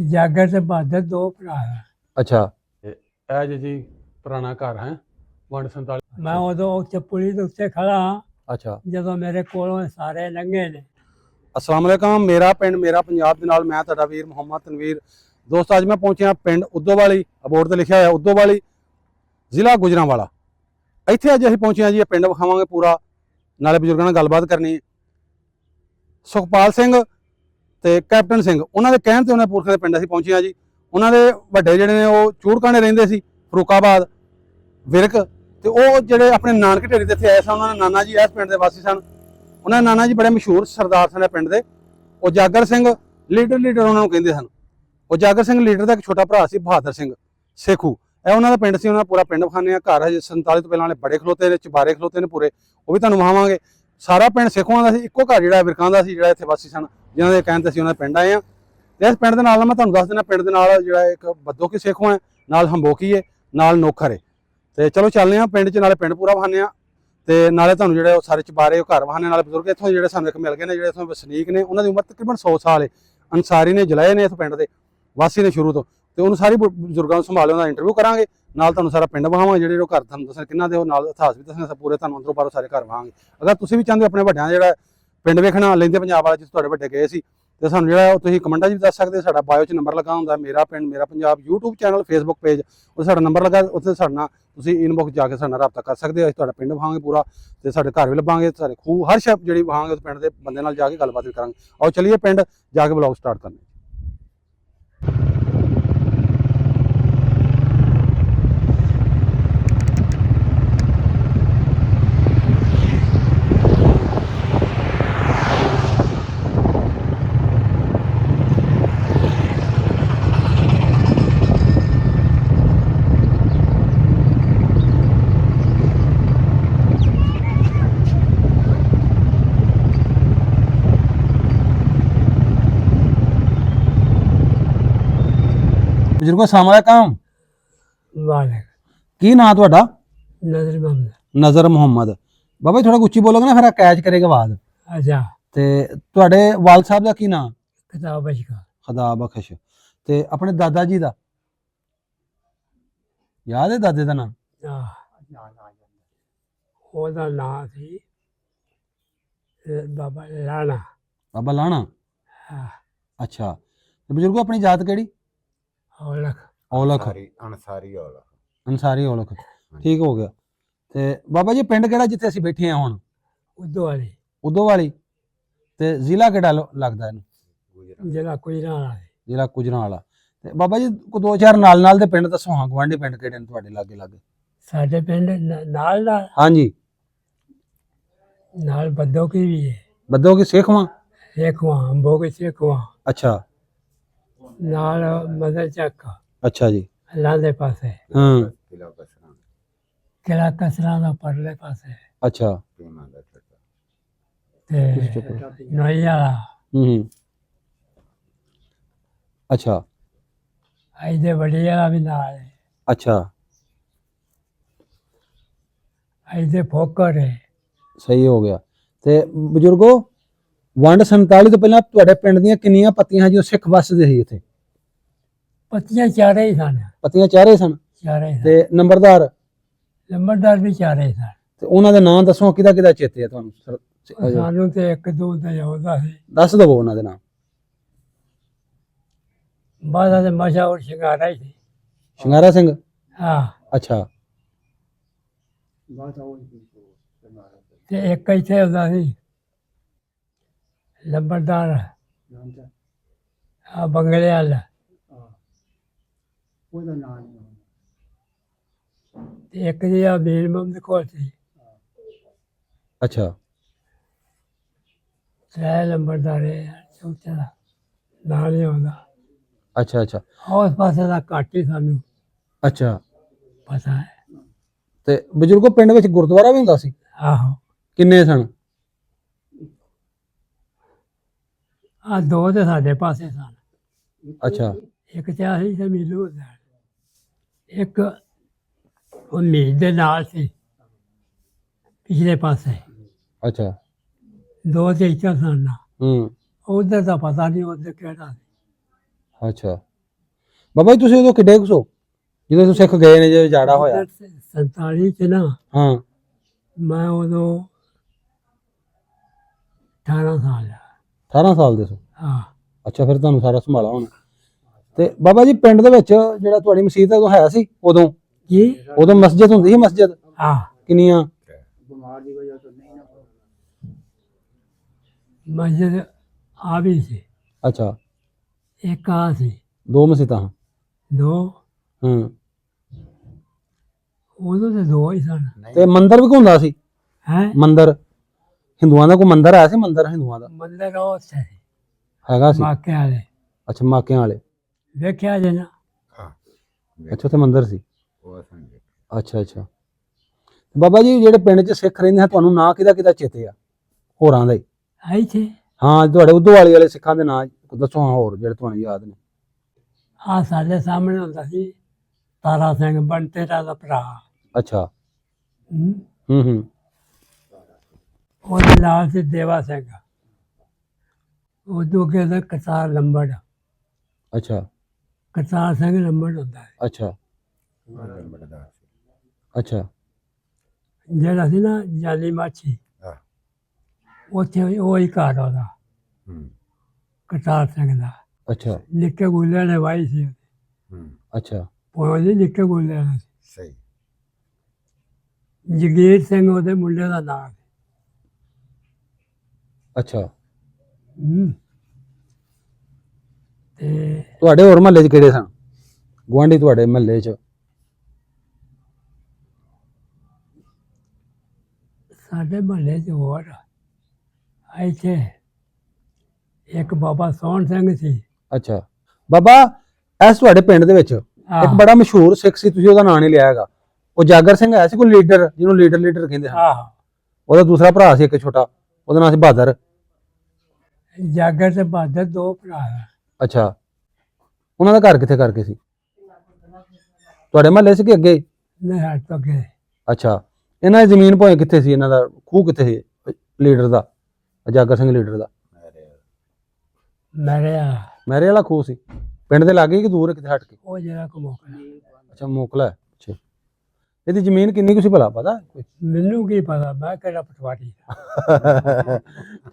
ਜਾਗਰ ਤੇ ਬਹਾਦਰ ਦੋ ਭਰਾ ਹੈ। ਅੱਛਾ ਇਹ ਜੀ ਪੁਰਾਣਾ ਘਰ ਹੈ ਵੰਡ 47। ਮੈਂ ਉਦੋਂ ਉੱਥੇ ਪੁਲੀ ਦੇ ਉੱਤੇ ਖੜਾ ਹਾਂ ਅੱਛਾ ਜਦੋਂ ਮੇਰੇ ਕੋਲੋਂ ਸਾਰੇ ਲੰਘੇ ਨੇ। अस्सलाम वालेकुम। मेरा पिंड मेरा पंजाब के नाल मैं तुहाडा वीर मुहम्मद तनवीर। दोस्त अज मैं पहुंचा पिंड उदोवाली, अबोर्ड ते लिखा है उदोवाली, जिला गुजरांवाला। इत्थे अज असीं पहुंचे जी, पिंड विखावांगे पूरा, नाले बजुर्गां नाल गलबात करनी। सुखपाल सिंह ते कैप्टन सिंह उन्हां दे कहण ते उन्हां पुरखां दे पिंड असीं पहुंचे जी। उन्हां दे वड्डे जिहड़े ने ओह चूड़काणे रहिंदे सी फरूकाबाद विरक, ते ओह जिहड़े अपने नानके ढेरी ते इत्थे आए सन, उन्हां दे नाना जी इस पिंड दे वासी सन। उन्होंने नाना जी बड़े मशहूर सरदार सन पिंड के। उजागर सिंह लीडर उन्होंने कहते सन। उजागर सिंह लीडर का एक छोटा भरा सी बहादुर सिंह सेखू। यह उन्होंने पिंड से, उन्होंने पूरा पिंड विखाने घर हजे 47 तो पहले बड़े खलोते ने, चबारे खलोते ने पूरे, वो भी तुहानूं विखावांगे। सारा पिंड सेखों का इक्को घर जिहड़ा विरकां दा सी, जिहड़ा इत्थे वासी सन, जिन्हां दे कहण ते असीं उन्हां दे पिंड आए हां। ते इस पिंड दे नाल मैं तुहानूं दस दिना, पिंड दे नाल जिहड़ा एक बद्दोकी सेखों है, नाल हंबोकी है, नाल नोखर है। ते चलो चलने आं पिंड च, नाले पिंड पूरा विखाने आं ते नाले तुहानूं जिहड़े सारे चबारे घर विखाने, नाले बजुर्ग इत्थों जिहड़े सानूं इक मिल गए ने, जिहड़े इत्थों वसनीक ने, उन्हां दी उमर तकरीबन 100 साल है। अंसारी ने जलाए ने इस पिंड दे, वासी ने शुरू तो। ते उन्होंने सारी बजुर्गों संभाले, उन्होंने इंटरव्यू करांगे, नाल तुहानूं सारा पिंड विखावांगे, जिहड़े घर तुहानूं दस्सण किन्ना दे, नाल इतिहास भी दस्सणे, पूरे तुहानूं अंदरों बाहरों सारे घर विखावांगे। अगर तुसीं भी चाहुंदे हो अपने वड्डिआं जिहड़ा पिंड वेखना, लैंदे पंजाब वाले जिस तुहाडे वड्डे गए सी, ते सानूं जिहड़ा तुसीं कमेंटां 'च भी दस सकदे। साडा बायो च नंबर लगा हुंदा, मेरा पिंड मेरा Punjab YouTube channel, Facebook page, उत्थे साडा नंबर लगा, उत्थे साडे नाल तुसीं इनबॉक्स जाके साडे नाल राबता कर सकदे हो। असीं तुहाडा पिंड विखावांगे पूरा, ते साडे घर भी लभांगे, सारे खूह हर शै जिहड़ी विखावांगे, उस पिंड दे बंदे नाल जाके गलबात भी करांगे। आओ चलिए पिंड जाके ब्लॉग स्टार्ट करने। बजुर्गो अस्सलाम वालेकुम। वाले की नाम तुहाडा? नजर मोहम्मद। नज़र मुहम्मद। बाबा जी थोड़ा उच्ची बोलोगे ना, फिर कैच करेगा आवाज। अच्छा ते तुहाडे वाल साहब दा की नाम? किताब बचका। खुदा बख्श। ते अपने दादा जी दा याद है? दादे दा नाम? ਉਹਦਾ ਨਾਂ ਸੀ ਬਾਬਾ ਲਾਣਾ। बाबा लाना। ਹਾਂ अच्छा ते बजुर्गो अपनी जात केड़ी? ਔਲਖ औलख। अनसारी औलख। अंसारी औलख। ठीक हो गया। ते बाबा जी पिंड केड़ा जिथे असीं बैठे हैं हुण? ਉਦੋਂ ਵਾਲੀ उदोवाली। ते जिला केड़ा लगदा इहनूं? ਜਿਹੜਾ ਕੋਈ ਨਾ ਆਏ। जिला गुजरांवाला। ते बाबा जी को दो चार नाल दे पिंड दसो हां, गवांढी पिंड केड़े ने तुहाडे लागे लागे? ਸਾਡੇ ਪਿੰਡ ਨਾਲ ਨਾਲ हाँ जी। ਨਾਲ ਬੱਦੋ ਕੀ ਵੀ ਹੈ, बद्दो की सेखवां। ਸੇਖਵਾਂ ਅੰਬੋ ਕੀ ਸੇਖਵਾਂ, अच्छा ਨਾਲ ਮਦਰ ਚੱਕ अच्छा जी। ਅੱਲਾਂ ਦੇ ਪਾਸੇ, हाँ किला कसरा ਕਿਲਾ ਕਸਰਾਂ ਦਾ ਪਰਲੇ ਪਾਸੇ अच्छा। पीमा दा छटा। ਤੇ ਨੋਈ ਵਾਲਾ अच्छा ਇਹਦੇ ਵੱਡੀ ਵਾਲਾ ਵੀ ਨਾਲ ਹੈ, अच्छा ਇਹਦੇ ਫੋਕਰ ਹੈ। सही हो गया। ते बजुर्गो वंड 47 तो पहला तुहाडे पिंड दीयां किन्नियां पत्तियां जो सिख वसदे सी इत्थे? ਪੱਤੀਆਂ ਚਾਰੇ ਹੀ ਸਨ, पत्तियां चारे सन। ਚਾਰੇ ਹੀ ते ਸਨ, नंबरदार ਲੰਬੜਦਾਰ ਵੀ ਚਾਰੇ ਹੀ ਸਨ। ते उन्हां दे नाम दसो, किदा किदा चेते है तुहानूं? ਸਾਨੂੰ ਤੇ ਇੱਕ ਦੋ ਤੇ ਆਉਂਦਾ ਸੀ, दस दवो उन्हां दे नाम। ਬਾਅਦ ਦੇ ਮਸ਼ਹੂਰ ਸ਼ਿੰਗਾਰਾ ਹੀ ਸੀ। शंगारा सिंह। ਹਾਂ अच्छा ਤੇ ਇੱਕ ਇੱਥੇ ਹੁੰਦਾ ਸੀ ਲੰਬੜਦਾਰ ਆ ਬੰਗਲੇ ਵਾਲਾ, ਤੇ ਇੱਕ ਜਿਹੜਾ ਮੀਰ ਮੁਹੰਮਦ ਕੋਲ ਸੀ। अच्छा ਤਰੇ ਲੰਬੜਦਾਰੇ ਚੌਥੇ ਦਾ ਨਾਂ ਨਹੀਂ ਆਉਂਦਾ। अच्छा अच्छा ਉਸ ਪਾਸੇ ਦਾ ਘੱਟ ਹੀ ਸਾਨੂੰ अच्छा। ਪਤਾ ਹੈ। ते बजुर्गो पिंड विच गुरुद्वारा भी हुंदा सी? ਆਹੋ किन्ने सन? ਆ ਦੋ ਤੇ ਸਾਡੇ ਪਾਸੇ ਸਨ, अच्छा ਇੱਕ ਤੇ ਆਹੀ ਤੇ ਮੀਲੂ ਦਾ, ਇੱਕ ਉਹ ਮੀਲ ਦੇ ਨਾਲ ਸੀ ਪਿਛਲੇ ਪਾਸੇ, अच्छा ਦੋ ਤੇ ਇੱਥੇ ਸਨ। हम्म ਉਧਰ ਦਾ ਪਤਾ ਨਹੀਂ ਉਧਰ ਕਿਹੜਾ ਸੀ। ਅੱਛਾ ਬਾਬਾ ਜੀ ਤੁਸੀਂ ਉਦੋਂ ਕਿੱਡੇ ਕੁ ਸੋ ਜਦੋਂ ਤੁਸੀਂ ਸਿੱਖ ਗਏ ਨੇ ਜੇ ਜਾੜਾ ਹੋਇਆ 47 ਚ ਨਾ ਹਾਂ ਮੈਂ ਉਦੋਂ 18 ਸਾਲ ਦਾ 18 ਸਾਲ ਦੇ ਸੋ ਹਾਂ। ਅੱਛਾ ਫਿਰ ਤੁਹਾਨੂੰ ਸਾਰਾ ਸੰਭਾਲਾ ਹੋਣਾ ਤੇ ਬਾਬਾ ਜੀ ਪਿੰਡ ਦੇ ਵਿੱਚ ਜਿਹੜਾ ਤੁਹਾਡੀ ਮਸਜਿਦ ਉਦੋਂ ਹੈ ਸੀ ਜੀ ਉਦੋਂ ਮਸਜਿਦ ਹੁੰਦੀ ਸੀ ਮਸਜਿਦ ਹਾਂ। ਕਿੰਨੀਆਂ ਮਸਜਿਦ ਆ ਵੀ ਸੀ, ਅੱਛਾ ਇੱਕ ਆ ਸੀ, 2 ਮਸਜਿਦਾਂ ਹਾਂ ਦੋ ਹੂੰ ਉਦੋਂ ਤੇ ਦੋ ਹੀ ਸਨ। ਤੇ ਮੰਦਿਰ ਵੀ ਹੁੰਦਾ ਸੀ ਹੈ ਮੰਦਿਰ ਹਿੰਦੂਆਂ ਦਾ ਕੋਈ ਮੰਦਿਰ ਹੈ ਸੀ ਮੰਦਿਰ ਹਿੰਦੂਆਂ ਦਾ ਮੰਦਰ ਉਹ ਸੀ ਹੈਗਾ ਸੀ ਮਾਕੇ ਵਾਲੇ, ਅੱਛਾ ਮਾਕਿਆਂ ਵਾਲੇ ਵੇਖਿਆ ਜੇ ਨਾ। ਹਾਂ ਅੱਛਾ ਉੱਥੇ ਮੰਦਿਰ ਸੀ ਉਹ ਸਮਝੇ ਅੱਛਾ ਅੱਛਾ ਬਾਬਾ ਜੀ ਜਿਹੜੇ ਪਿੰਡ 'ਚ ਸਿੱਖ ਰਹਿੰਦੇ ਆ ਤੁਹਾਨੂੰ ਨਾਂ ਕਿਹਦਾ ਚੇਤੇ ਆ ਹੋਰਾਂ ਦਾ ਹੀ ਆਈ ਸੀ ਹਾਂ ਤੁਹਾਡੇ ਉਦੋਵਾਲੀ ਵਾਲੇ ਸਿੱਖਾਂ ਦੇ ਨਾਂ ਦੱਸੋ ਹਾਂ ਹੋਰ ਜਿਹੜੇ ਤੁਹਾਨੂੰ ਯਾਦ ਨੇ ਆ ਸਾਡੇ ਸਾਹਮਣੇ ਹੁੰਦਾ ਸੀ ਤਾਰਾ ਸਿੰਘ ਬੰਟੇਰਾ ਦਾ ਭਰਾ। ਅੱਛਾ ਹੂੰ। ਹੂੰ ਉਹਦੇ ਨਾਲ ਸੀ ਦੇਵਾ ਸਿੰਘ, ਉਦੋਂ ਕਹਿੰਦਾ ਕਰਤਾਰ ਲੰਬੜ, ਅੱਛਾ ਕਰਤਾਰ ਸਿੰਘ ਲੰਬੜ ਹੁੰਦਾ ਹੈ ਅੱਛਾ ਬੜਦਾ ਅੱਛਾ ਜਿਹੜਾ ਸੀ ਨਾ ਜਾਲੀ ਮਾਛੀ, ਹਾਂ ਉੱਥੇ ਉਹ ਹੀ ਘਰ ਉਹਦਾ ਹੂੰ ਕਰਤਾਰ ਸਿੰਘ ਦਾ। ਅੱਛਾ ਨਿੱਕੇ ਗੁੱਲਿਆਂ ਨੇ ਵਾਈ ਸੀ, ਹੂੰ ਅੱਛਾ ਪੌਂਦੀ ਨਿੱਕੇ ਗੁੱਲਿਆਂ ਨੇ। ਸਹੀ ਜਗੀਰ ਸਿੰਘ ਉਹਦੇ ਮੁੰਡੇ ਦਾ ਨਾਮ। ਅੱਛਾ ਹੂੰ। ਤੇ ਤੁਹਾਡੇ ਹੋਰ ਮਹੱਲੇ 'ਚ ਕਿਹੜੇ ਸਨ ਗੁਆਂਢੀ ਤੁਹਾਡੇ ਮਹੱਲੇ 'ਚ ਸਾਡੇ ਮਹੱਲੇ 'ਚ ਹੋਰ ਇੱਥੇ ਇੱਕ ਬਾਬਾ ਸੋਹਣ ਸਿੰਘ ਸੀ। ਅੱਛਾ ਬਾਬਾ ਇਸ ਤੁਹਾਡੇ ਪਿੰਡ ਦੇ ਵਿੱਚ ਇੱਕ ਬੜਾ ਮਸ਼ਹੂਰ ਸਿੱਖ ਸੀ ਤੁਸੀਂ ਉਹਦਾ ਨਾਂ ਨਹੀਂ ਲਿਆ ਹੈਗਾ ਉਹ ਜਾਗਰ ਸਿੰਘ ਆਇਆ ਸੀ ਕੋਈ ਲੀਡਰ ਜਿਹਨੂੰ ਲੀਡਰ ਕਹਿੰਦੇ ਹਨ ਆਹੋ ਉਹਦਾ ਦੂਸਰਾ ਭਰਾ ਸੀ ਇੱਕ ਛੋਟਾ ਉਹਦਾ ਨਾਂ ਸੀ ਬਹਾਦਰ ਜਾਗਰ ਤੇ ਬਹਾਦਰ ਦੋ ਭਰਾ ਆ। ਅੱਛਾ ਉਹਨਾਂ ਦਾ ਘਰ ਕਿੱਥੇ ਕਰਕੇ ਸੀ ਤੁਹਾਡੇ ਮਹੱਲੇ ਸੀ ਕਿ ਅੱਗੇ ਨਿਹੱਟ ਤੋਂ ਅੱਗੇ ਅੱਛਾ ਇਹਨਾਂ ਦੀ ਜ਼ਮੀਨ ਭਾਵੇਂ ਕਿੱਥੇ ਸੀ ਇਹਨਾਂ ਦਾ ਖੂਹ ਕਿੱਥੇ ਸੀ ਲੀਡਰ ਦਾ ਜਾਗਰ ਸਿੰਘ ਲੀਡਰ ਦਾ ਮਰਿਆ ਮੇਰੇ ਵਾਲਾ ਖੂਹ ਸੀ ਪਿੰਡ ਦੇ ਲਾਗੇ ਕਿ ਦੂਰ ਕਿਤੇ ਹਟ ਕੇ ਉਹ ਜਿਹੜਾ ਕਮੋਕਲਾ। ਅੱਛਾ ਮੋਕਲਾ ਅੱਛਾ ਇਹਦੀ ਜ਼ਮੀਨ ਕਿੰਨੀ ਕੁ ਸੀ ਭਲਾ ਪਤਾ ਕੋਈ ਮੈਨੂੰ ਕੀ ਪਤਾ, ਮੈਂ ਕਿਹੜਾ ਪਟਵਾਰੀ।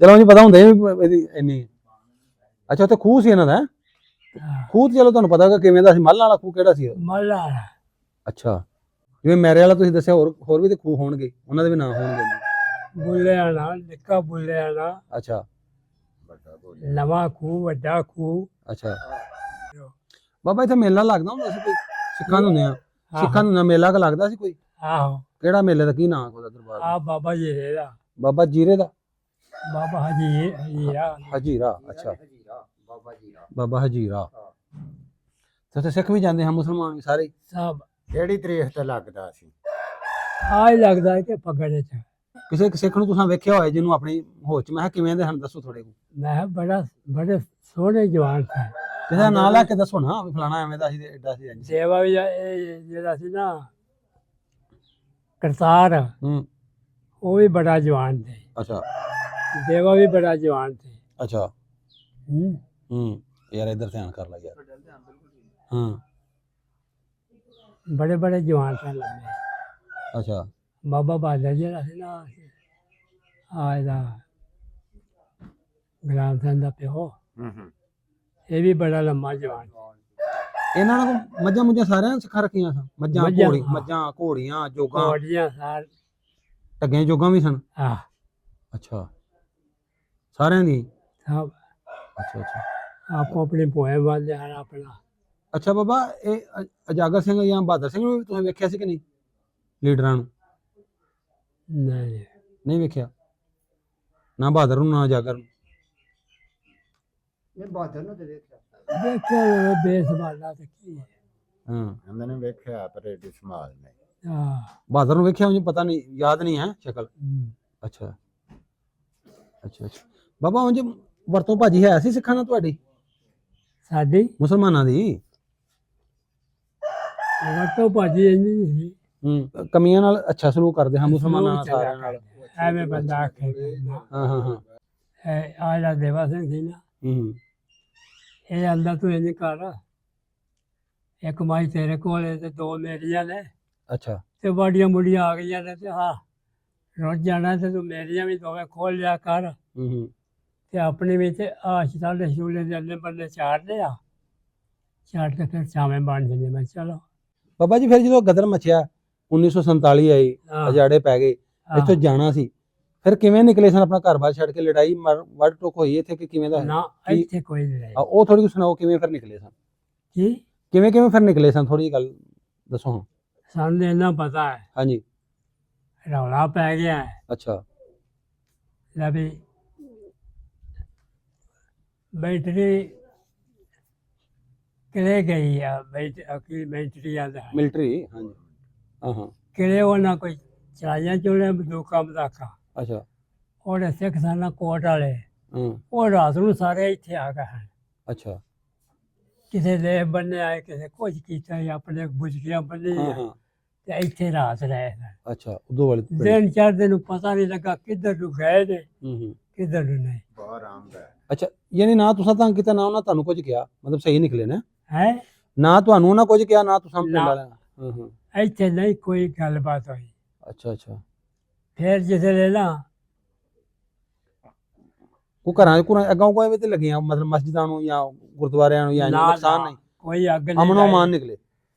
ਚਲੋ ਜੀ ਪਤਾ ਹੁੰਦਾ ਇਹਦੀ ਇੰਨੀ ਅੱਛਾ ਉੱਥੇ ਖੂਹ ਸੀ ਇਹਨਾਂ ਦਾ ਹੈਂ? ਖੂਹ ਤੇ ਚਲੋ ਤੁਹਾਨੂੰ ਪਤਾ ਹੋਗਾ ਕਿਵੇਂ ਦਾ ਸੀ ਮੱਲ ਵਾਲਾ ਖੂਹ ਕਿਹੜਾ ਸੀ ਉਹ? ਮੱਲਾ ਅੱਛਾ ਜਿਵੇਂ ਮੇਰੇ ਵਾਲਾ ਤੁਸੀਂ ਦੱਸਿਆ ਹੋਰ ਵੀ ਤੇ ਖੂਹ ਹੋਣਗੇ ਉਹਨਾਂ ਦੇ ਵੀ ਨਾਂ ਹੋਣਗੇ ਬੁੱਲਿਆ ਨਾ, ਨਿੱਕਾ ਬੁੱਲਿਆ ਨਾ, ਅੱਛਾ ਵੱਡਾ ਬੋਲ ਨਵਾਂ ਖੂਹ, ਵੱਡਾ ਖੂਹ। ਅੱਛਾ ਬਾਬਾ ਇੱਥੇ ਮੇਲਾ ਲੱਗਦਾ ਹੁੰਦਾ ਸੀ ਕੋਈ ਸਿੱਖਾਂ ਨੂੰ ਹੁੰਦੇ ਆ ਸਿੱਖਾਂ ਨੂੰ ਮੇਲਾ ਕ ਲੱਗਦਾ ਸੀ ਕੋਈ ਆਹੋ ਕਿਹੜਾ ਮੇਲੇ ਦਾ ਕੀ ਨਾਂ ਉਹਦਾ ਦਰਬਾਰ ਦਾ? ਆ ਬਾਬਾ ਜੀ ਦਾ ਬਾਬਾ ਜੀਰੇ ਦਾ ਬਾਬਾ ਹਜੀ ਹਜੀਰਾ। ਹਜੀਰਾ ਅੱਛਾ ਬਾਬਾ ਜੀ ਬਾਬਾ ਹਜੀਰਾ ਤੇ ਉੱਥੇ ਸਿੱਖ ਵੀ ਜਾਂਦੇ ਹਨ ਮੁਸਲਮਾਨ ਵੀ ਸਾਰੇ ਸਭ ਕਿਹੜੀ ਤਰੀਕ ਤੇ ਲੱਗਦਾ ਸੀ ਆ ਹੀ ਲੱਗਦਾ ਕਿ ਪਗੜੇ ਚ। ਕਿਸੇ ਇੱਕ ਸਿੱਖ ਨੂੰ ਤੁਸੀਂ ਵੇਖਿਆ ਹੋਇਆ ਜਿਹਨੂੰ ਆਪਣੀ ਹੋਸ਼ ਚ ਮੈਂ ਕਿਹਾ ਕਿਵੇਂ ਦੇ ਹਨ ਦੱਸੋ ਥੋੜੇ ਮੈਂ ਕਿਹਾ ਬੜੇ ਸੋਹਣੇ ਜਵਾਨ ਸਨ। ਕਿਸੇ ਦਾ ਨਾਂ ਲੈ ਕੇ ਦੱਸੋ ਨਾ ਵੀ ਫਲਾਣਾ ਐਵੇਂ ਦਾ ਸੀ ਤੇ ਐਡਾ ਸੀ ਇੰਝ। ਸੇਵਾ ਵੀ ਇਹ ਜਿਹੜਾ ਸੀ ਨਾ ਕਰਤਾਰ, ਹੂੰ ਉਹ ਵੀ ਬੜਾ ਜਵਾਨ ਸੀ। ਅੱਛਾ ਦੇਵਾ ਵੀ ਬੜਾ ਜਵਾਨ ਸੀ। ਅੱਛਾ ਹੂੰ। ਹੂੰ ਯਾਰ ਇੱਧਰ ਧਿਆਨ ਕਰ ਲੈ ਯਾਰ ਹਾਂ ਬੜੇ ਬੜੇ ਜਵਾਨ ਸਨ ਲੰਮੇ। ਅੱਛਾ ਬਾਬਾ ਬਹਾਦਰ ਜਿਹੜਾ ਸੀ ਨਾ ਆ ਇਹਦਾ ਗੁਲਾਮ ਸਿੰਘ ਦਾ ਪਿਓ, ਹੂੰ ਇਹ ਵੀ ਬੜਾ ਲੰਮਾ ਜਵਾਨ ਸੀ। ਇਹਨਾਂ ਨੂੰ ਮੱਝਾਂ ਮੁੱਝਾਂ ਸਾਰਿਆਂ ਸਿੱਖਾ ਰੱਖੀਆਂ ਸਨ ਮੱਝਾਂ ਮੱਝਾਂ, ਘੋੜੀ ਹਾਂ। ਮੱਝਾਂ ਘੋੜੀਆਂ ਜੋਗਾਂ ਕੋਟੀਆਂ ਸਾਰ ਟੱਗੀਆਂ ਜੋਗਾਂ ਵੀ ਸਨ ਆ ਅੱਛਾ ਸਾਰਿਆਂ ਦੀ ਸਭ ਅੱਛਾ ਅੱਛਾ ਆਪੋ ਆਪਣੀ ਪੋਏ ਵਾਲੇ ਹਨ ਆਪਣਾ। ਅੱਛਾ ਬਾਬਾ ਇਹ ਅਜਾਗਰ ਸਿੰਘ ਜਾਂ ਬਹਾਦਰ ਸਿੰਘ ਨੂੰ ਵੀ ਤੁਸੀਂ ਵੇਖਿਆ ਸੀ ਕਿ ਨਹੀਂ ਲੀਡਰਾਂ ਨੂੰ ਨਹੀਂ ਨਹੀਂ ਵੇਖਿਆ ਨਾ ਬਹਾਦਰ ਨੂੰ ਨਾ ਅਜਾਗਰ ਨੂੰ ਇਹ ਬਾਦਰ ਨੂੰ ਤੇ ਦੇਖਿਆ ਦੇਖਿਆ ਬੇਸਬਾਲਾ ਤੇ ਕੀ ਹੈ। ਹਾਂ ਇਹਨਾਂ ਨੇ ਵੇਖਿਆ ਪਰ ਇਹਦੀ ਸੰਭਾਲ ਨਹੀਂ ਹਾਂ। ਬਹਾਦਰ ਨੂੰ ਵੇਖਿਆ ਮੈਨੂੰ ਪਤਾ ਨਹੀਂ ਯਾਦ ਨਹੀਂ ਹੈ ਸ਼ਕਲ ਅੱਛਾ ਅੱਛਾ ਅੱਛਾ ਬਾਬਾ ਉਂਝ ਵਰਤੋਂ ਭਾਜੀ ਹੈ ਸੀ ਸਿੱਖਾਂ ਨਾਲ ਤੁਹਾਡੀ ਸਾਡੀ ਮੁਸਲਮਾਨਾਂ ਦੀ ਵਰਤੋਂ ਭਾਜੀ ਇੰਨੀ ਸੀ। ਕਮੀਆਂ ਨਾਲ ਅੱਛਾ ਸਲੂਕ ਕਰਦੇ ਹਾਂ ਮੁਸਲਮਾਨਾਂ ਨਾਲ ਸਾਰਿਆਂ ਨਾਲ ਐਵੇਂ ਬੰਦਾ ਆਖੇ ਹਾਂ ਹਾਂ ਹਾਂ ਆ ਜਿਹੜਾ ਦੇਵਾ ਸਿੰਘ ਸੀ ਨਾ, ਹੂੰ ਇਹ ਆਂਦਾ ਤੂੰ ਇੰਝ ਕਰ, ਇੱਕ ਮਾਈ ਤੇਰੇ ਕੋਲ ਹੈ ਤੇ ਦੋ ਮੇਰੀਆਂ ਨੇ, ਅੱਛਾ ਤੇ ਬਾਡੀਆਂ ਬੁੜੀਆਂ ਆ ਗਈਆਂ ਨੇ ਤੇ ਹਾਂ ਰੁੱਝ ਜਾਣਾ ਤੇ ਤੂੰ ਮੇਰੀਆਂ ਵੀ ਦੋਵੇਂ ਖੋਲ ਲਿਆ ਕਰ ਹੂੰ ਤੇ ਆਪਣੀ ਵਿੱਚ ਆਸ਼ਤਾਲੇ ਸ਼ੂਲੇ ਦੇ ਅੱਲੇ ਬੰਦੇ ਚਾੜ ਲਿਆ, ਚਾੜ ਕੇ ਫਿਰ ਛਾਵੇਂ ਬਣ ਜਾਂਦੇ। ਮੈਂ ਚਲੋ ਬਾਬਾ ਜੀ ਫਿਰ ਜਦੋਂ ਗਦਰ ਮਚਿਆ 1947 ਆਈ, ਹਾਂ, ਅਜਾੜੇ ਪੈ ਗਏ, ਹਾਂ। ਇੱਥੋਂ ਜਾਣਾ ਸੀ, ਫਿਰ ਕਿਵੇਂ ਨਿਕਲੇ ਸਨ? ਆਪਣਾ ਘਰ-ਬਾਰ ਛੱਡ ਕੇ ਲੜਾਈ ਵੱਢ ਟੋਕ ਹੋਈ ਇੱਥੇ ਕਿ ਕਿਵੇਂ ਦਾ ਹੈ? ਨਾ ਕੀ- ਇੱਥੇ ਕੋਈ ਨਹੀਂ ਰਹੀ। ਉਹ ਥੋੜੀ ਸੁਣਾਓ ਕਿਵੇਂ ਫਿਰ ਨਿਕਲੇ ਸਨ? ਕੀ ਕਿਵੇਂ ਕਿਵੇਂ ਫਿਰ ਨਿਕਲੇ ਸਨ, ਥੋੜੀ ਗੱਲ ਦੱਸੋ ਹੁਣ। ਸਾਨੂੰ ਇੰਨਾ ਪਤਾ ਹੈ ਹਾਂਜੀ ਰੌਲਾ ਪੈ ਗਿਆ ਹੈ ਅੱਛਾ ਲੈ ਵੀ ਬੈਟਰੀ ਕਿਲੇ ਗਈ ਆ, ਕੀ ਬੈਟਰੀ ਆਦਾ ਮਿਲਟਰੀ ਹਾਂਜੀ ਹਾਂ ਕਿਲੇ ਉਹਨਾਂ ਕੋਈ ਚਲਾਈਆਂ ਚੋਲੇ ਬੰਦੂਕਾਂ ਬਦਾਕਾ, ਅੱਛਾ ਉਹਦੇ ਸਿੱਖ ਸਾਨਾ ਕੋਟ ਵਾਲੇ, ਹਾਂ ਉਹ ਰਾਤ ਨੂੰ ਸਾਰੇ ਇੱਥੇ ਆ ਗਏ ਹਨ। ਅੱਛਾ ਕਿਸੇ ਦੇ ਬੰਨੇ ਆਏ, ਕਿਸੇ ਕੁਝ ਕੀਤਾ, ਆਪਣੇ ਬੁਝਕੀਆਂ ਬੰਨੀ ਹਾਂ ਹਾਂ ਤੇ ਇੱਥੇ ਰਾਤ ਰਹੇ ਨੇ। ਅੱਛਾ ਉਦੋਂ ਵਾਲੇ ਪਿੰਡ। ਦਿਨ ਚੜ੍ਹਦੇ ਨੂੰ ਪਤਾ ਨਹੀਂ ਲੱਗਾ ਕਿੱਧਰ ਨੂੰ ਗਏ ਨੇ ਹੂੰ ਕਿੱਧਰ ਨੂੰ ਨਹੀਂ। ਬਹੁਤ ਆਰਾਮਦਾਇਕ। ਅੱਛਾ ਯਾਨੀ ਨਾ ਤੁਸੀਂ ਤੰਗ ਕੀਤਾ ਨਾ ਉਹਨਾਂ ਤੁਹਾਨੂੰ ਕੁਝ ਕਿਹਾ, ਮਤਲਬ ਸਹੀ ਨਿਕਲੇ ਨਾ, ਹੈ ਨਾ ਤੁਹਾਨੂੰ ਉਹਨਾਂ ਕੁਝ ਕਿਹਾ ਨਾ ਤੁਸੀਂ ਪਿੰਡ ਨਾ। ਵਾਲਿਆਂ ਹਾਂ ਹਾਂ ਇੱਥੇ ਨਹੀਂ ਕੋਈ ਗੱਲਬਾਤ ਹੋਈ। ਅੱਛਾ ਅੱਛਾ ਫਿਰ ਜਿਸਲੇ ਨਾ ਉਹ ਘਰਾਂ ਅੱਗੋਂ ਕੋਈ ਵੀ ਤੇ ਲੱਗੀਆਂ, ਮਤਲਬ ਮਸਜਿਦਾਂ ਨੂੰ ਜਾਂ ਗੁਰਦੁਆਰਿਆਂ ਨੂੰ ਜਾਂ ਨਾ ਨੁਕਸਾਨ ਨਾ ਨਹੀਂ, ਕੋਈ ਅੱਗ ਨਹੀਂ ਅਮਨੋ ਲਾਈ। ਮਾਨ ਨਿਕਲੇ।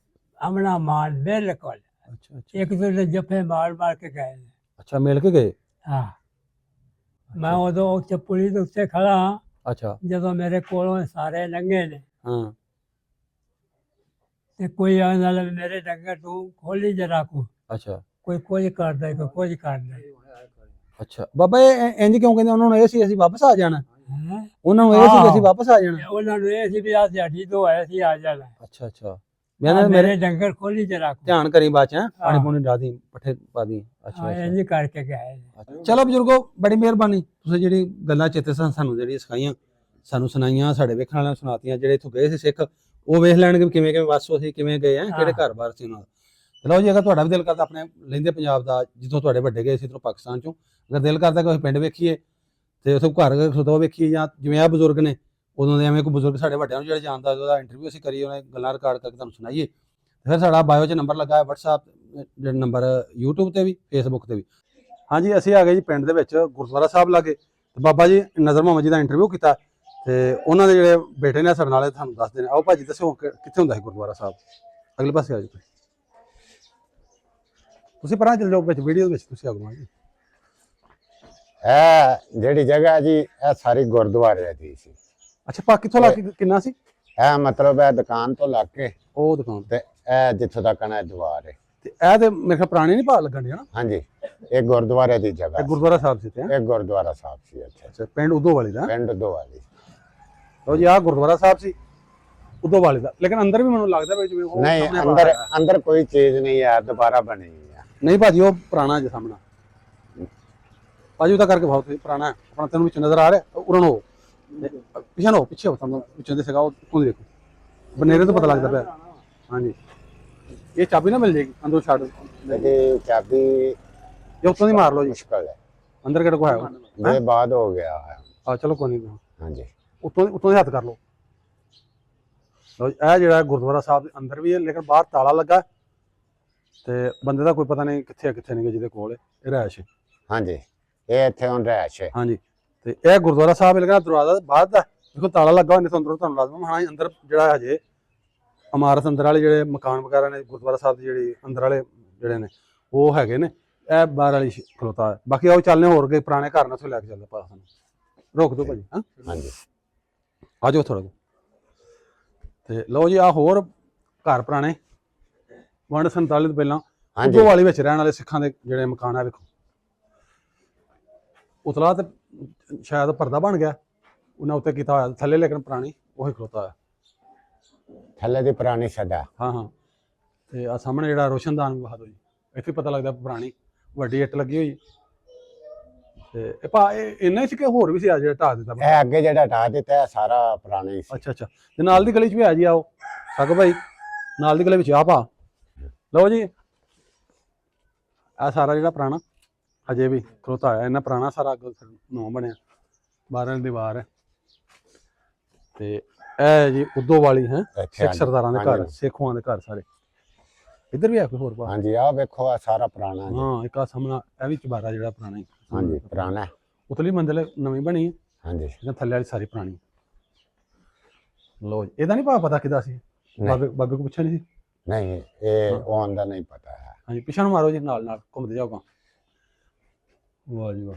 ਅਮਨਾ ਮਾਨ ਬਿਲਕੁਲ ਅੱਛਾ ਅੱਛਾ ਇੱਕ ਦੂਜੇ ਦੇ ਜੱਫੇ ਮਾਰ ਮਾਰ ਕੇ ਗਏ ਨੇ। ਅੱਛਾ ਮਿਲ ਕੇ ਗਏ। ਹਾਂ ਮੈਂ ਉਦੋਂ ਉੱਥੇ ਪੁਲੀ ਦੇ ਉੱਤੇ ਖੜਾ ਹਾਂ, ਅੱਛਾ ਜਦੋਂ ਮੇਰੇ ਕੋਲੋਂ ਸਾਰੇ ਲੰਘੇ ਨੇ ਹਾਂ ਤੇ ਕੋਈ ਆਂਦਾ ਲੈ ਮੇਰੇ ਡੰਗਰ ਤੂੰ ਖੋਲੀ ਜਰਾ ਕੋ, ਅੱਛਾ ਕੋਈ ਕੁਝ ਕਰਦਾ ਕੋਈ ਕੁਝ ਕਰਦਾ ਅੱਛਾ ਬਾਬਾ ਇਹ ਇੰਜ ਕਿਉਂ ਕਹਿੰਦੇ? ਉਹਨਾਂ ਨੂੰ ਇਹ ਸੀ ਅਸੀਂ ਵਾਪਸ ਆ ਜਾਣਾ, ਹੈ। ਉਹਨਾਂ ਨੂੰ ਇਹ ਸੀ ਕਿ ਅਸੀਂ ਆਹੋ। ਵਾਪਸ ਆ ਜਾਣਾ। ਉਹਨਾਂ ਨੂੰ ਇਹ ਸੀ ਵੀ ਆ ਦਿਹਾੜੀ ਤੋਂ ਆਏ ਸੀ ਆ ਜਾਣਾ, ਅੱਛਾ ਅੱਛਾ ਆਹ ਮੈਂ ਮੇਰੇ ਮੇਰੇ ਡੰਗਰ ਖੋਲੀ ਜਰਾ ਕੋ, ਧਿਆਨ ਕਰੀ ਬਾਅਦ ਚ ਹੈਂ? ਪਾਣੀ ਹਾਂ। ਪੂਣੀ ਡਾ ਦੀ, ਪੱਠੇ ਪਾ ਦੀ। ਅੱਛਾ ਅੱਛਾ ਇੰਝ ਕਰਕੇ ਗਏ ਨੇ। ਚਲੋ ਬਜ਼ੁਰਗੋ ਬੜੀ ਮਿਹਰਬਾਨੀ, ਤੁਸੀਂ ਜਿਹੜੀ ਗੱਲਾਂ ਚੇਤੇ ਸਾਨੂੰ ਜਿਹੜੀ ਸਿਖਾਈਆਂ, ਸਾਨੂੰ ਸੁਣਾਈਆਂ, ਸਾਡੇ ਵੇਖਣ ਵਾਲਿਆਂ ਨੂੰ ਸੁਣਾਤੀਆਂ। ਜਿਹੜੇ ਇੱਥੋਂ ਗਏ ਸੀ ਸਿੱਖ ਉਹ ਵੇਖ ਲੈਣਗੇ ਵੀ ਕਿਵੇਂ ਕਿਵੇਂ ਵਾਸੋ ਸੀ, ਕਿਵੇਂ ਗਏ ਆ, ਕਿਹੜੇ ਘਰ-ਬਾਰ ਸੀ ਉਹਨਾਂ ਦਾ। ਚਲੋ ਜੀ ਅਗਰ ਤੁਹਾਡਾ ਵੀ ਦਿਲ ਕਰਦਾ ਆਪਣੇ ਲਹਿੰਦੇ ਪੰਜਾਬ ਦਾ, ਜਿੱਥੋਂ ਤੁਹਾਡੇ ਵੱਡੇ ਗਏ ਸੀ ਇੱਧਰੋਂ ਪਾਕਿਸਤਾਨ ਚੋਂ, ਅਗਰ ਦਿਲ ਕਰਦਾ ਕਿ ਅਸੀਂ ਪਿੰਡ ਵੇਖੀਏ ਤੇ ਉੱਥੇ ਘਰ ਖੁਦੋਂ ਵੇਖੀਏ, ਜਾਂ ਜਿਵੇਂ ਆ ਬਜ਼ੁਰਗ ਨੇ ਉਦੋਂ ਦੇ ਐਵੇਂ ਕੋਈ ਬਜ਼ੁਰਗ ਸਾਡੇ ਵੱਡਿਆਂ ਨੂੰ ਜਿਹੜੇ ਜਾਣਦਾ ਉਹਦਾ ਇੰਟਰਵਿਊ ਅਸੀਂ ਕਰੀਏ, ਉਹਨੇ ਗੱਲਾਂ ਰਿਕਾਰਡ ਕਰਕੇ ਤੁਹਾਨੂੰ ਸੁਣਾਈਏ। ਫਿਰ ਸਾਡਾ ਬਾਇਓ 'ਚ ਨੰਬਰ ਲੱਗਾ ਹੈ, WhatsApp ਜਿਹੜਾ ਨੰਬਰ YouTube ਤੇ ਵੀ Facebook ਤੇ ਵੀ। ਹਾਂਜੀ ਅਸੀਂ ਆ ਗਏ ਜੀ ਪਿੰਡ ਦੇ ਵਿੱਚ ਗੁਰਦੁਆਰਾ ਸਾਹਿਬ ਲਾਗੇ, ਤੇ ਬਾਬਾ ਜੀ ਨਜ਼ਰ ਮੁਹੰਮਦ ਜੀ ਦਾ ਇੰਟਰਵਿਊ ਕੀਤਾ ਤੇ ਉਹਨਾਂ ਦੇ ਜਿਹੜੇ ਬੇਟੇ ਨੇ ਸਾਡੇ ਨਾਲ ਤੁਹਾਨੂੰ ਦੱਸਦੇ ਨੇ। ਆਓ ਭਾਜੀ ਦੱਸੋ ਕਿੱਥੇ ਹੁੰਦਾ ਹੈ ਗੁਰਦੁਆਰਾ ਸਾਹਿਬ? ਅਗਲੇ ਪਾਸੇ ਆ ਜਾਓ ਤੁਸੀਂ ਪਰਾਂ ਚੱਲ ਜਾਓ ਵਿੱਚ ਵੀਡੀਓ ਵਿੱਚ, ਤੁਸੀਂ ਆਗੂ ਜੀ। ਇਹ ਜਿਹੜੀ ਜਗ੍ਹਾ ਜੀ ਇਹ ਸਾਰੀ ਗੁਰਦੁਆਰੇ ਦੀ ਸੀ। ਅੱਛਾ ਪਾ ਕਿੱਥੋਂ ਲਾ ਕੇ ਕਿੰਨਾ ਸੀ? ਇਹ ਮਤਲਬ ਇਹ ਦੁਕਾਨ ਤੋਂ ਲੱਗ ਕੇ ਉਹ ਦੁਕਾਨ ਤੇ ਇਹ ਜਿੱਥੋਂ ਤੱਕ ਨਾ ਦੀਵਾਰ ਹੈ। ਤੇ ਇਹ ਤੇ ਮੇਰੇ ਖਿਆਲ ਪੁਰਾਣੇ ਨਹੀਂ ਭਾਅ ਲੱਗਣ ਦੇ ਨਾ, ਹਾਂਜੀ ਇਹ ਗੁਰਦੁਆਰੇ ਦੀ ਜਗ੍ਹਾ ਇਹ ਗੁਰਦੁਆਰਾ ਸਾਹਿਬ ਸੀ ਤੇ ਸੀ। ਇਹ ਗੁਰਦੁਆਰਾ ਸਾਹਿਬ ਸੀ। ਅੱਛਾ ਪਿੰਡ ਉਦੋਂ ਵਾਲੀ ਦਾ। ਪਿੰਡ ਦੋਵਾਲੀ। ਲਓ ਜੀ ਆਹ ਗੁਰਦੁਆਰਾ ਸਾਹਿਬ ਸੀ ਉਦੋਂ ਵਾਲੇ ਦਾ, ਲੇਕਿਨ ਅੰਦਰ ਵੀ ਮੈਨੂੰ ਲੱਗਦਾ ਵੀ ਜਿਵੇਂ ਉਹ ਨਹੀਂ ਸਾਹਮਣੇ ਅੰਦਰ ਬਾਹਰ ਆ। ਅੰਦਰ ਕੋਈ ਚੀਜ਼ ਨਹੀਂ ਹੈ, ਦੁਬਾਰਾ ਬਣੀ ਹੈ। ਨਹੀਂ ਭਾਜੀ ਉਹ ਪੁਰਾਣਾ ਜੇ ਸਾਹਮਣਾ ਭਾਜੀ ਉਹਦਾ ਕਰਕੇ ਬਹੁਤ ਪੁਰਾਣਾ ਹੈ ਆਪਣਾ, ਤੈਨੂੰ ਵਿੱਚ ਨਜ਼ਰ ਆ ਰਿਹਾ ਉਰਨ ਹੋ ਪਿੱਛੇ ਨੂੰ ਪਿੱਛੇ ਤੁਹਾਨੂੰ ਪਿੱਛੇ ਦੇ ਸੀਗਾ ਉਹ ਦੇਖੋ ਬਨੇਰੇ ਤੋਂ ਪਤਾ ਲੱਗਦਾ ਪਿਆ। ਹਾਂਜੀ ਇਹ ਚਾਬੀ ਨਾ ਮਿਲ ਜੇਗੀ ਅੰਦਰੋਂ ਛੱਡ ਇਹਦੀ ਚਾਬੀ ਇਹ ਉੱਤੋਂ ਦੀ ਮਾਰ ਲਓ ਜੀ, ਮੁਸ਼ਕਲ ਹੈ। ਅੰਦਰ ਕਿਹੜਾ ਕੋ ਹੈ ਇਹ ਬਾਅਦ ਹੋ ਗਿਆ ਹੈ। ਆ ਚਲੋ ਕੋਈ ਨਹੀਂ, ਹਾਂਜੀ ਉੱਤੋਂ ਦੇ ਹੱਥ ਕਰ ਲਓ। ਲਓ ਇਹ ਜਿਹੜਾ ਗੁਰਦੁਆਰਾ ਸਾਹਿਬ ਦੇ ਅੰਦਰ ਵੀ ਹੈ, ਲੇਕਿਨ ਬਾਹਰ ਤਾਲਾ ਲੱਗਾ ਤੇ ਬੰਦੇ ਦਾ ਕੋਈ ਪਤਾ ਨਹੀਂ ਕਿੱਥੇ ਕਿੱਥੇ ਨਹੀਂ ਜਿਹਦੇ ਕੋਲ ਇਹ ਰਿਹਾਇਸ਼। ਹਾਂਜੀ ਇਹ ਇੱਥੇ ਹੁਣ ਰਹਿਸ਼ ਹੈ। ਹਾਂਜੀ ਤੇ ਇਹ ਗੁਰਦੁਆਰਾ ਸਾਹਿਬ ਲਗਾ ਦਰਵਾਜ਼ਾ ਬਾਹਰ ਦਾ ਦੇਖੋ ਤਾਲਾ ਲੱਗਾ ਹੋਇਆ, ਨਹੀਂ ਅੰਦਰੋਂ ਤੁਹਾਨੂੰ ਲਾਜ਼ਮ ਹਾਂ ਅੰਦਰ ਜਿਹੜਾ ਹਜੇ ਇਮਾਰਤ ਅੰਦਰ ਵਾਲੇ ਜਿਹੜੇ ਮਕਾਨ ਵਗੈਰਾ ਨੇ ਗੁਰਦੁਆਰਾ ਸਾਹਿਬ ਦੀ ਜਿਹੜੀ ਅੰਦਰ ਵਾਲੇ ਜਿਹੜੇ ਨੇ ਉਹ ਹੈਗੇ ਨੇ। ਇਹ ਬਾਹਰ ਵਾਲੀ ਖਲੋਤਾ ਹੈ, ਬਾਕੀ ਆਓ ਚੱਲਨੇ ਹੋਰ ਗਏ ਪੁਰਾਣੇ ਘਰ ਨੇ ਉੱਥੇ ਲੈ ਕੇ ਚੱਲਦੇ ਪਾਸ ਨੂੰ। ਰੋਕ ਦਿਓ ਭਾਜੀ। ਹਾਂ ਹਾਂਜੀ ਆ ਜਾਓ ਥੋੜਾ ਤੇ ਲਓ ਜੀ ਆ ਹੋਰ ਘਰ ਪੁਰਾਣੇ 1947 ਤੋਂ ਪਹਿਲਾਂ ਹਾਂਜੀ ਉਦੋਂ ਵਾਲੀ ਵਿੱਚ ਰਹਿਣ ਵਾਲੇ ਸਿੱਖਾਂ ਦੇ ਜਿਹੜੇ ਮਕਾਨ ਆ ਵੇਖੋ। ਉਤਲਾ ਤੇ ਸ਼ਾਇਦ ਪਰਦਾ ਬਣ ਗਿਆ ਉਹਨਾਂ ਉੱਤੇ ਕੀਤਾ ਹੋਇਆ ਥੱਲੇ, ਲੇਕਿਨ ਪੁਰਾਣੀ ਉਹੀ ਖਲੋਤਾ ਹੋਇਆ। ਥੱਲੇ ਦੀ ਪੁਰਾਣੀ ਸਦਾ। ਹਾਂ ਹਾਂ ਤੇ ਆ ਸਾਹਮਣੇ ਜਿਹੜਾ ਰੋਸ਼ਨਦਾਨ ਵਿਖਾ ਦਿਓ ਜੀ, ਇੱਥੇ ਪਤਾ ਲੱਗਦਾ ਪੁਰਾਣੀ ਵੱਡੀ ਇੱਟ ਲੱਗੀ ਹੋਈ। ਤੇ ਇਹ ਭਾ ਇਹ ਇੰਨਾ ਹੀ ਸੀ ਕਿ ਹੋਰ ਵੀ ਸੀ ਆ ਜਿਹੜਾ ਢਾਹ ਦਿੱਤਾ? ਇਹ ਅੱਗੇ ਜਿਹੜਾ ਢਾਹ ਦਿੱਤਾ ਇਹ ਸਾਰਾ ਪੁਰਾਣਾ ਹੀ ਸੀ। ਅੱਛਾ ਅੱਛਾ ਤੇ ਨਾਲ ਦੀ ਗਲੀ 'ਚ ਵੀ ਆ ਜੀ, ਆਓ ਸਗ ਭਾਈ ਨਾਲ ਦੀ ਗਲੀ ਵਿੱਚ ਆ ਭਾ। ਲਓ ਜੀ ਆ ਸਾਰਾ ਜਿਹੜਾ ਪੁਰਾਣਾ ਹਜੇ ਵੀ ਖਲੋਤਾ ਹੋਇਆ, ਇੰਨਾ ਪੁਰਾਣਾ ਸਾਰਾ ਅੱਗੇ ਨਵਾਂ ਬਣਿਆ। 12 ਦੀ ਦੀਵਾਰ ਹੈ ਤੇ ਇਹ ਜੀ ਉਦੋਂ ਵਾਲੀ ਹੈ ਇੱਥੇ ਸਿੱਖ ਹਾਂਜੀ, ਸਰਦਾਰਾਂ ਦੇ ਘਰ ਹਾਂਜੀ। ਸਿੱਖਾਂ ਦੇ ਘਰ ਸਾਰੇ। ਇੱਧਰ ਵੀ ਹੈ ਕੋਈ ਹੋਰ ਬਾਹਰ? ਹਾਂਜੀ ਆਹ ਵੇਖੋ ਆ ਸਾਰਾ ਪੁਰਾਣਾ ਜੀ। ਹਾਂ ਇੱਕ ਆ ਸਾਹਮਣਾ ਇਹ ਵੀ ਚੁਬਾਰਾ ਜਿਹੜਾ ਪੁਰਾਣਾ ਹੀ ਹਾਂਜੀ ਪੁਰਾਣਾ ਹੈ। ਉਤਲੀ ਮੰਜ਼ਿਲ ਨਵੀਂ ਬਣੀ ਹੈ, ਹਾਂਜੀ ਇਹਨਾਂ ਥੱਲੇ ਵਾਲੀ ਸਾਰੀ ਪੁਰਾਣੀ। ਲੋ ਜੀ ਇਹਦਾ ਨਹੀਂ ਪਤਾ ਕਿਦਾ ਸੀ, ਨਹੀਂ। ਬਾਬੇ ਕੋ ਪੁੱਛਿਆ ਨਹੀਂ ਸੀ। ਨਹੀਂ ਇਹ ਉਹ ਆਂਦਾ ਨਹੀਂ ਪਤਾ ਹੈ। ਹਾਂਜੀ ਪਿੱਛੇ ਨੂੰ ਮਾਰੋ ਜੀ, ਨਾਲ ਨਾਲ ਘੁੰਮਦੇ ਜਾਓਗਾ। ਵਾਹ ਜੀ ਵਾਹ,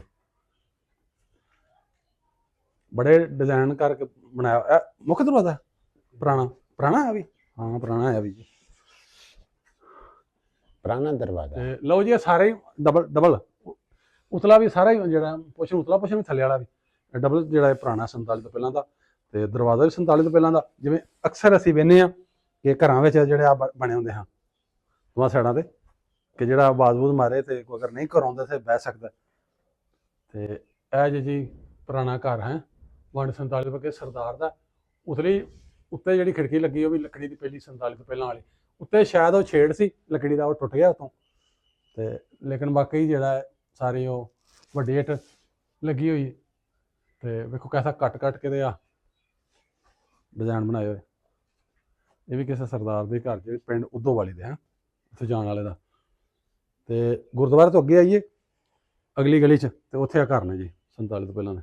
ਬੜੇ ਡਿਜ਼ਾਈਨ ਕਰਕੇ ਬਣਾਇਆ। ਇਹ ਮੁੱਖ ਦਰਵਾਜ਼ਾ ਪੁਰਾਣਾ ਹੈ ਵੀ। ਹਾਂ ਪੁਰਾਣਾ ਹੈ ਵੀ ਜੀ। ਪੁਰਾਣਾ ਦਰਵਾਜ਼ਾ ਤੇ ਲਓ ਜੀ ਇਹ ਸਾਰੇ ਹੀ ਡਬਲ ਉਤਲਾ ਵੀ ਸਾਰਾ ਹੀ ਜਿਹੜਾ ਪੋਸ਼ਨ ਉਤਲਾ ਪੋਸ਼ਨ ਵੀ ਥੱਲੇ ਵਾਲਾ ਵੀ ਡਬਲ ਜਿਹੜਾ ਇਹ ਪੁਰਾਣਾ 47 ਤੋਂ ਪਹਿਲਾਂ ਦਾ, ਤੇ ਦਰਵਾਜ਼ਾ ਵੀ 47 ਤੋਂ ਪਹਿਲਾਂ ਦਾ। ਜਿਵੇਂ ਅਕਸਰ ਅਸੀਂ ਵੇਖਦੇ ਹਾਂ ਕਿ ਘਰਾਂ ਵਿੱਚ ਜਿਹੜੇ ਆ ਬਣੇ ਹੁੰਦੇ ਹਨ ਦੋਵਾਂ ਸਾਈਡਾਂ ਤੇ, ਕਿ ਜਿਹੜਾ ਆਵਾਜ਼ ਬੂਜ਼ ਮਾਰੇ ਤੇ ਕੋਈ ਅਗਰ ਨਹੀਂ ਘਰ ਆਉਂਦਾ ਤੇ ਬਹਿ ਸਕਦਾ। ਤੇ ਇਹ ਜੀ ਪੁਰਾਣਾ ਘਰ ਹੈ 47 ਤੋਂ ਕਿ ਸਰਦਾਰ ਦਾ। ਉਤਲੀ ਉੱਤੇ ਜਿਹੜੀ ਖਿੜਕੀ ਲੱਗੀ ਉਹ ਵੀ ਲੱਕੜੀ ਦੀ, ਪਹਿਲੀ 47 ਤੋਂ ਪਹਿਲਾਂ ਵਾਲੀ। ਉੱਤੇ ਸ਼ਾਇਦ ਉਹ ਛੇੜ ਸੀ ਲੱਕੜੀ ਦਾ, ਉਹ ਟੁੱਟ ਗਿਆ ਉਤੋਂ। ਤੇ ਲੇਕਿਨ ਬਾਕੀ ਜਿਹੜਾ ਹੈ ਸਾਰੀ ਉਹ ਵੱਡੀ ਇੱਟ ਲੱਗੀ ਹੋਈ। ਤੇ ਵੇਖੋ ਕੈਸਾ ਕੱਟ ਕੇ ਦੇ ਆ ਡਿਜ਼ਾਈਨ ਬਣਾਏ ਹੋਏ। ਇਹ ਵੀ ਕਿਸੇ ਸਰਦਾਰ ਦੇ ਘਰ ਜਿਹੜੇ ਪਿੰਡ ਉਦੋਂ ਵਾਲੀ ਦੇ ਹੈ, ਉੱਥੇ ਜਾਣ ਵਾਲੇ ਦਾ। ਤੇ ਗੁਰਦੁਆਰੇ ਤੋਂ ਅੱਗੇ ਆਈਏ ਅਗਲੀ ਗਲੀ 'ਚ, ਤੇ ਉੱਥੇ ਆ ਘਰ ਨੇ ਜੀ 47 ਤੋਂ ਪਹਿਲਾਂ ਦੇ।